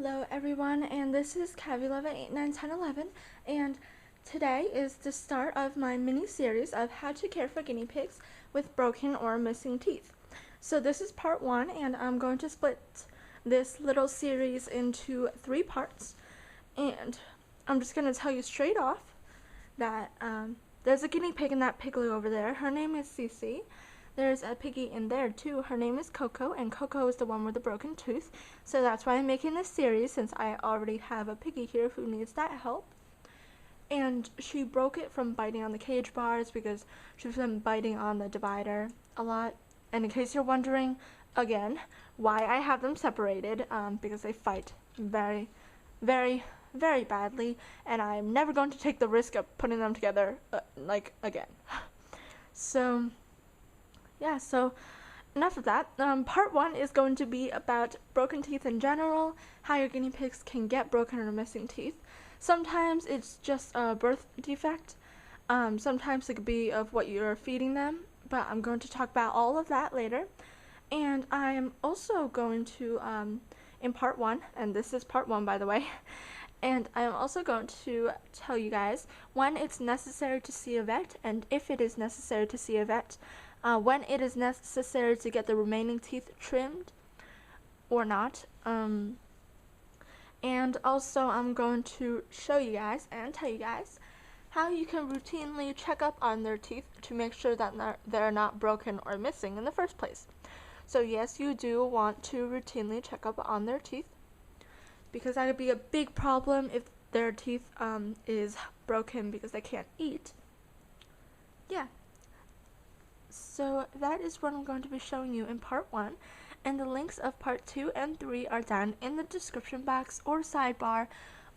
Hello everyone, and this is Cav11891011, and today is the start of my mini-series of how to care for guinea pigs with broken or missing teeth. So this is part 1, and I'm going to split this little series into 3 parts, and I'm just going to tell you straight off that there's a guinea pig in that piglet over there. Her name is Cece. There's a piggy in there too. Her name is Coco, and Coco is the one with the broken tooth. So that's why I'm making this series, since I already have a piggy here who needs that help. And she broke it from biting on the cage bars because she's been biting on the divider a lot. And in case you're wondering, again, why I have them separated, because they fight very, very, very badly, and I'm never going to take the risk of putting them together, again. So yeah, so enough of that. Part 1 is going to be about broken teeth in general, how your guinea pigs can get broken or missing teeth. Sometimes it's just a birth defect. Sometimes it could be of what you're feeding them, but I'm going to talk about all of that later. And I am also going to, in part 1, and this is part 1 by the way, and I am also going to tell you guys when it's necessary to see a vet, and if it is necessary to see a vet, when it is necessary to get the remaining teeth trimmed or not. And also I'm going to show you guys and tell you guys how you can routinely check up on their teeth to make sure that they're not broken or missing in the first place. So yes, you do want to routinely check up on their teeth, because that could be a big problem if their teeth is broken because they can't eat. Yeah. So that is what I'm going to be showing you in part 1, and the links of part 2 and 3 are down in the description box or sidebar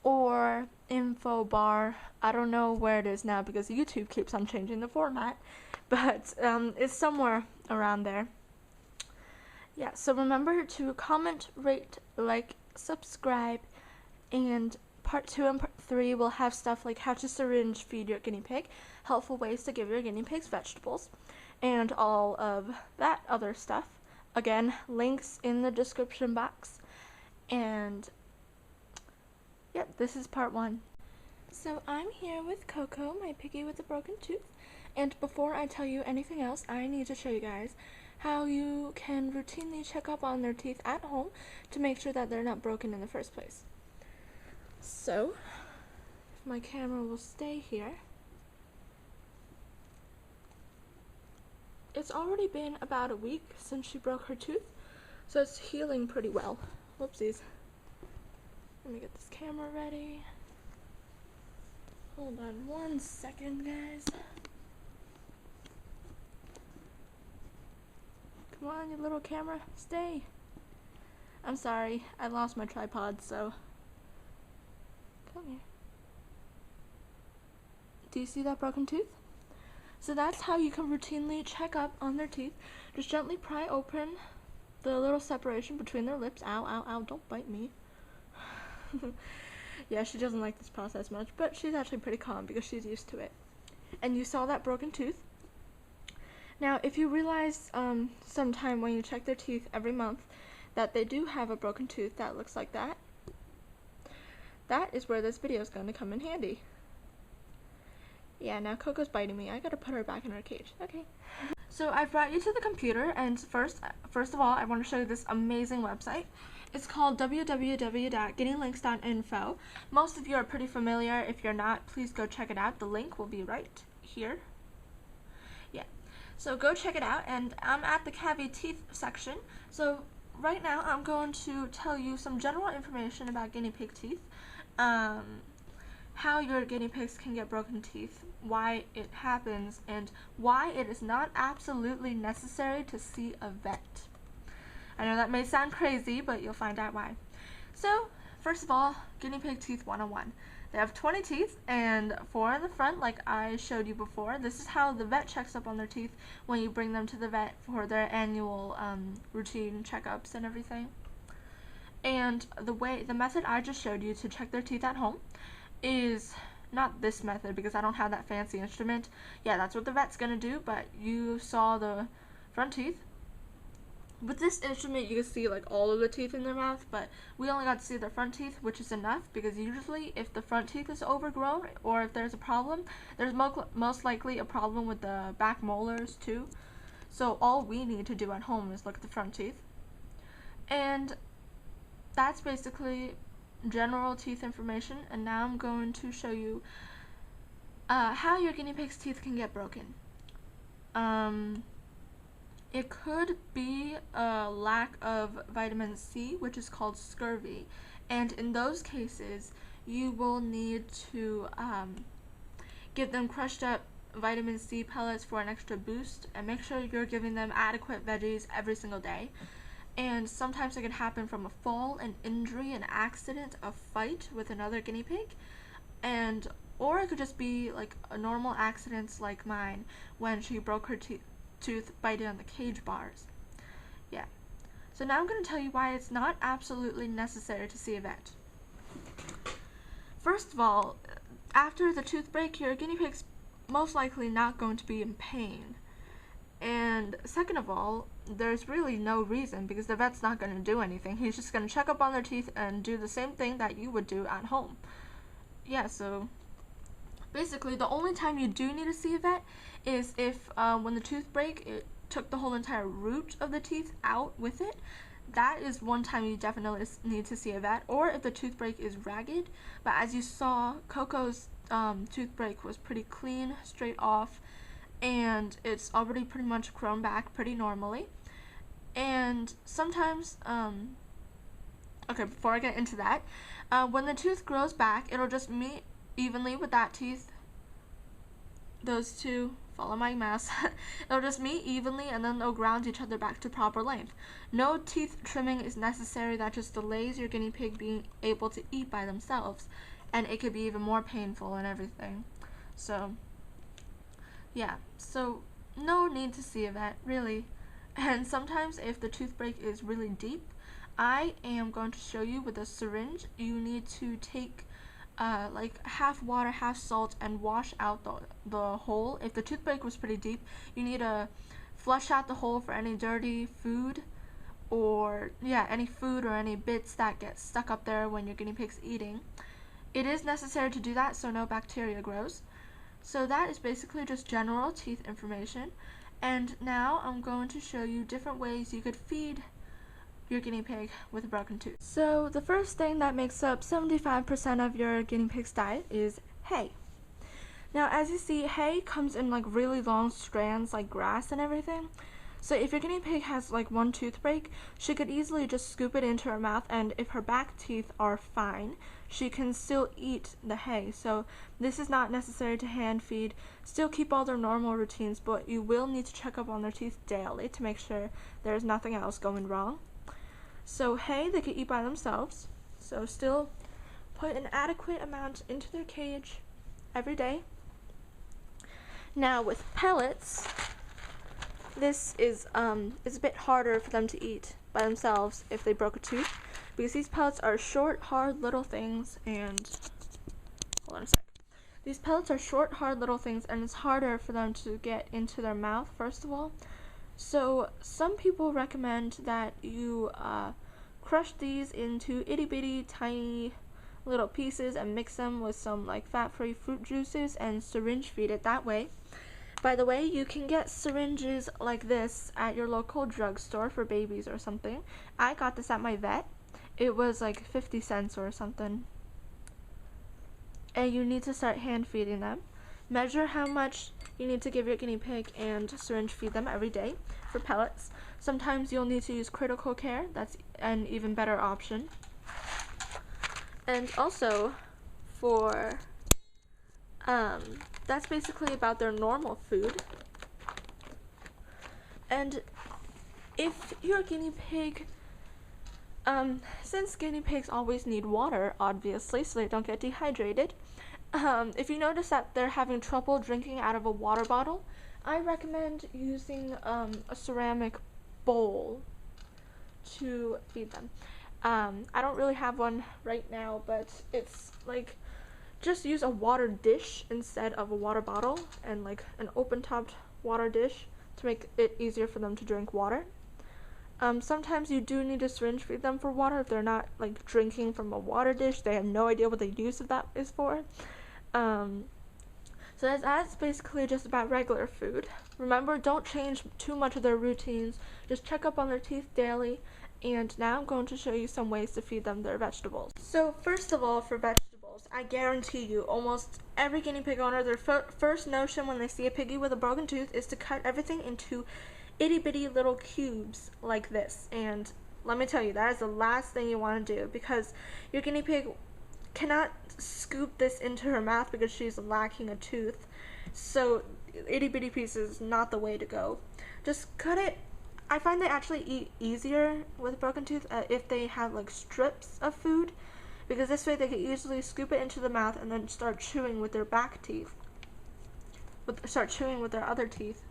or info bar. I don't know where it is now because YouTube keeps on changing the format, but it's somewhere around there. Yeah, so remember to comment, rate, like, subscribe, and part 2 and part 3 will have stuff like how to syringe feed your guinea pig, helpful ways to give your guinea pigs vegetables, and all of that other stuff. Again, links in the description box. And yeah, this is part 1. So I'm here with Coco, my piggy with a broken tooth, and before I tell you anything else, I need to show you guys how you can routinely check up on their teeth at home to make sure that they're not broken in the first place. So, if my camera will stay here, it's already been about a week since she broke her tooth, so it's healing pretty well. Whoopsies. Let me get this camera ready. Hold on 1 second, guys. Come on, you little camera, stay. I'm sorry, I lost my tripod, so come here. Do you see that broken tooth? So that's how you can routinely check up on their teeth. Just gently pry open the little separation between their lips. Ow, ow, ow, don't bite me. Yeah, she doesn't like this process much, but she's actually pretty calm because she's used to it. And you saw that broken tooth. Now, if you realize sometime when you check their teeth every month that they do have a broken tooth that looks like that, that is where this video is going to come in handy. Yeah, now Coco's biting me. I gotta put her back in her cage. Okay. So I've brought you to the computer, and first of all, I want to show you this amazing website. It's called www.guinealinks.info. Most of you are pretty familiar. If you're not, please go check it out. The link will be right here. Yeah. So go check it out, and I'm at the Cavi teeth section. So right now I'm going to tell you some general information about guinea pig teeth. How your guinea pigs can get broken teeth, why it happens, and why it is not absolutely necessary to see a vet. I know that may sound crazy, but you'll find out why. So, first of all, guinea pig teeth 101. They have 20 teeth, and 4 in the front, like I showed you before. This is how the vet checks up on their teeth when you bring them to the vet for their annual routine checkups and everything. And the method I just showed you to check their teeth at home is not this method because I don't have that fancy instrument. Yeah, that's what the vet's gonna do, but you saw the front teeth. with this instrument you can see like all of the teeth in their mouth, but we only got to see their front teeth, which is enough, because usually if the front teeth is overgrown or if there's a problem, there's most likely a problem with the back molars too. So all we need to do at home is look at the front teeth. And that's basically general teeth information. And now I'm going to show you how your guinea pig's teeth can get broken. It could be a lack of vitamin C, which is called scurvy, and in those cases you will need to give them crushed up vitamin C pellets for an extra boost, and make sure you're giving them adequate veggies every single day. And sometimes it can happen from a fall, an injury, an accident, a fight with another guinea pig, or it could just be like a normal accident like mine when she broke her tooth biting on the cage bars. Yeah. So now I'm going to tell you why it's not absolutely necessary to see a vet. First of all, after the tooth break, your guinea pig's most likely not going to be in pain. And second of all, there's really no reason, because the vet's not going to do anything. He's just going to check up on their teeth and do the same thing that you would do at home. Yeah, so basically the only time you do need to see a vet is if when the tooth break, it took the whole entire root of the teeth out with it. That is one time you definitely need to see a vet, or if the tooth break is ragged. But as you saw, Coco's tooth break was pretty clean, straight off, and it's already pretty much grown back pretty normally. And sometimes, okay, before I get into that, when the tooth grows back, it'll just meet evenly with that teeth. Those two, follow my mouse, it'll just meet evenly, and then they'll ground each other back to proper length. No teeth trimming is necessary. That just delays your guinea pig being able to eat by themselves, and it could be even more painful and everything. So yeah, so no need to see a vet, really. And sometimes if the tooth break is really deep, I am going to show you with a syringe. You need to take like half water, half salt, and wash out the hole. If the tooth break was pretty deep, you need to flush out the hole for any dirty food, or any food or any bits that get stuck up there when your guinea pig's eating. It is necessary to do that so no bacteria grows. So that is basically just general teeth information. And now I'm going to show you different ways you could feed your guinea pig with a broken tooth. So the first thing that makes up 75% of your guinea pig's diet is hay. Now, as you see, hay comes in like really long strands like grass and everything. So if your guinea pig has like one tooth break, she could easily just scoop it into her mouth, and if her back teeth are fine, she can still eat the hay. So this is not necessary to hand feed. Still keep all their normal routines, but you will need to check up on their teeth daily to make sure there's nothing else going wrong. So hay they can eat by themselves. So still put an adequate amount into their cage every day. Now with pellets, this is a bit harder for them to eat by themselves if they broke a tooth, because these pellets are short, hard little things, and hold on a sec. These pellets are short, hard little things, and it's harder for them to get into their mouth, first of all. So some people recommend that you crush these into itty-bitty tiny little pieces and mix them with some like fat-free fruit juices and syringe feed it that way. By the way, you can get syringes like this at your local drugstore for babies or something. I got this at my vet. It was like 50 cents or something. And you need to start hand feeding them. Measure how much you need to give your guinea pig and syringe feed them every day for pellets. Sometimes you'll need to use critical care. That's an even better option. And also for that's basically about their normal food. And if your guinea pig, since guinea pigs always need water, obviously, so they don't get dehydrated, if you notice that they're having trouble drinking out of a water bottle, I recommend using a ceramic bowl to feed them. I don't really have one right now, but it's like, just use a water dish instead of a water bottle, and like an open-topped water dish to make it easier for them to drink water. Sometimes you do need to syringe feed them for water if they're not like drinking from a water dish. They have no idea what the use of that is for. So that's basically just about regular food. Remember, don't change too much of their routines. Just check up on their teeth daily. And now I'm going to show you some ways to feed them their vegetables. So first of all, for vegetables, I guarantee you almost every guinea pig owner, their first notion when they see a piggy with a broken tooth is to cut everything into itty bitty little cubes like this. And let me tell you, that is the last thing you want to do, because your guinea pig cannot scoop this into her mouth because she's lacking a tooth. So itty bitty pieces is not the way to go. Just cut it. I find they actually eat easier with a broken tooth if they have like strips of food, because this way they can easily scoop it into the mouth and then start chewing with their back teeth. Start chewing with their other teeth.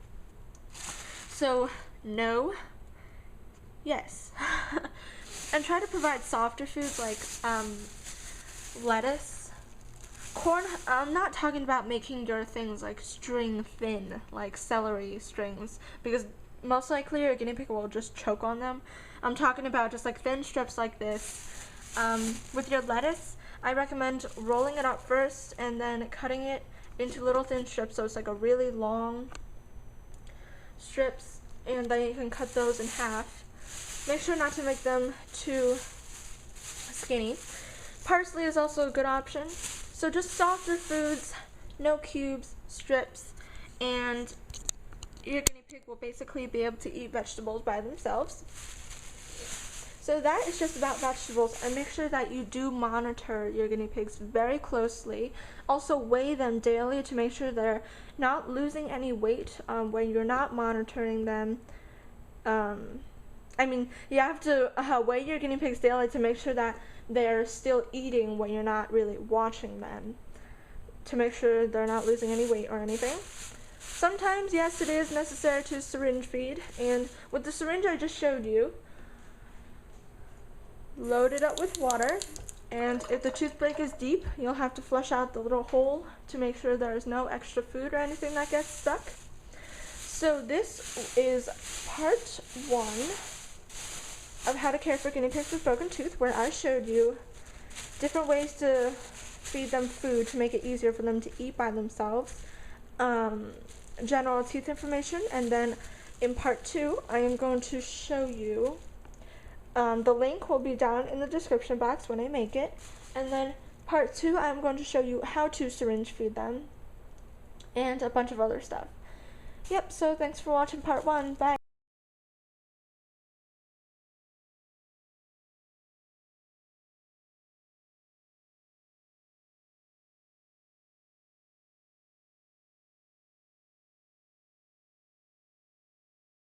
So no, yes. And try to provide softer foods like lettuce, corn. I'm not talking about making your things like string thin, like celery strings, because most likely your guinea pig will just choke on them. I'm talking about just like thin strips like this. With your lettuce, I recommend rolling it up first and then cutting it into little thin strips, so it's like a really long strips, and then you can cut those in half. Make sure not to make them too skinny. Parsley is also a good option. So just softer foods, no cubes, strips, and your guinea pig will basically be able to eat vegetables by themselves. So that is just about vegetables, and make sure that you do monitor your guinea pigs very closely. Also weigh them daily to make sure they're not losing any weight when you're not monitoring them. You have to weigh your guinea pigs daily to make sure that they're still eating when you're not really watching them, to make sure they're not losing any weight or anything. Sometimes, yes, it is necessary to syringe feed, and with the syringe I just showed you, load it up with water, and if the tooth break is deep, you'll have to flush out the little hole to make sure there's no extra food or anything that gets stuck. So this is part 1 of how to care for guinea pigs with broken tooth, where I showed you different ways to feed them food to make it easier for them to eat by themselves, general teeth information, and then in part 2 I am going to show you, the link will be down in the description box when I make it, and then part 2 I'm going to show you how to syringe feed them and a bunch of other stuff. Yep, so thanks for watching part 1. Bye.